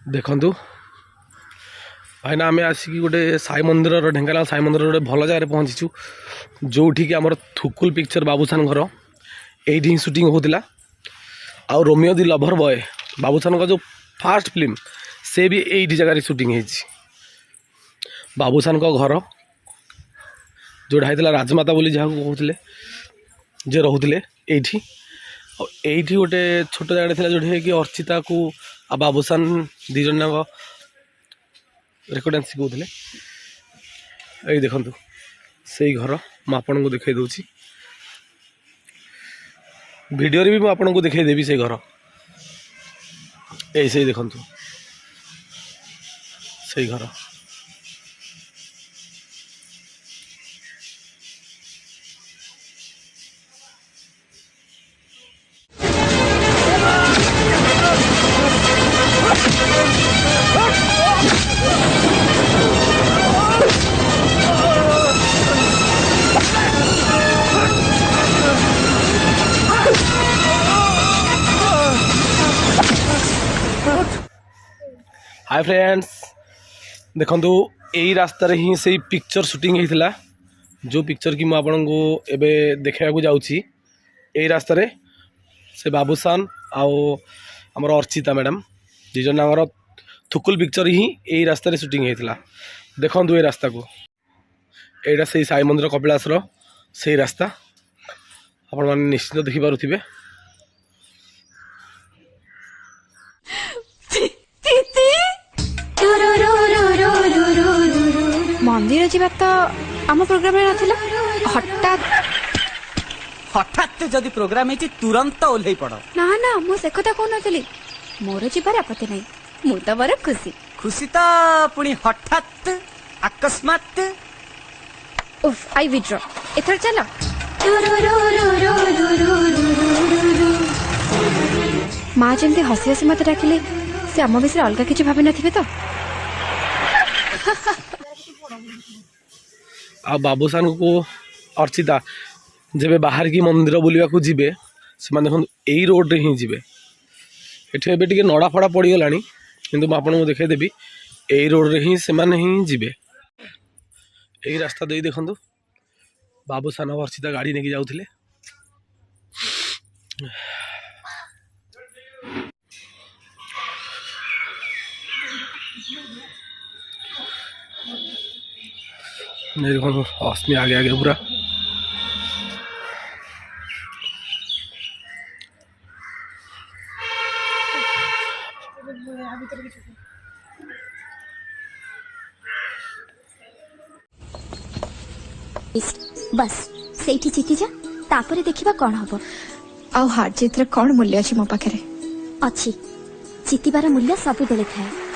देखु भाईना आम आसिक गोटे साई मंदिर ढेंकानाल साई मंदिर गोटे भल जगह पहुँचीचु जो आमर थुकुल पिक्चर बाबूसान घर यही सुटिंग होता आउ रोमियो दि लभर बॉय बाबूसान का जो फास्ट फिल्म से भी यही जगह सुटिंग है बाबूसान का घर जोड़ा होता राजमाता बोली जहाँ कहते जे रोते ये गोटे छोट जगह था जोटे कि अर्चिता को आ बाबूसान दी जन रेकर्डेंस कहते ये देखु से घर मुझे को देखा दूसरी वीडियो भी मुझे देखदेवी से घर ऐसे देखु से घर हाय फ्रेंड्स देखु यही रास्ता ही से पिक्चर शूटिंग होता जो पिक्चर की मुझे एबे देखा जाऊँगी यही रास्ता से बाबूसान आमर अर्चिता मैडम दीजन आमर थुकुल पिक्चर ही यही रास्ता शूटिंग होता देखु ये रास्ता को यहाँ से साई मंदिर कपिलासर से रास्ता आपण मैंने निश्चित देखिपे मंदिर जीवा तो आम प्रोग्राम नाथिला हठात हठात जदि प्रोग्राम है तुरंत ओल्है पड़ ना ना मु से कथा कहू नथिली मोर जीवार आपत्ति नहीं मु तो बड़ खुशी खुशी तो पुणी हठात अकस्मात उफ आई विड्रॉ एथर चलो माँ जमी हसी हसी मत डाकिले से आम विषय अलग किसी भावी नथिबे तो आ बाबूसान को अर्चिता जब बाहर की मंदिर बुलवा को जीवे से देखो यही रोड रे ही जीवे ये टे नड़ा फड़ा पड़गला किंतु मुझे देखदेवी यही रोड रे ही से जीवे यही रास्ता दे देखु बाबूसान और अर्चिता गाड़ी लेके जाऊे देखो अस्मी आगे आगे पूरा बस सेठी जीति जा तापरे देखिबा कोन हबो आ हार जीत रे कोन मूल्य अछि मो पाखरे अछि जीतिबार मूल्य सब बेले थाए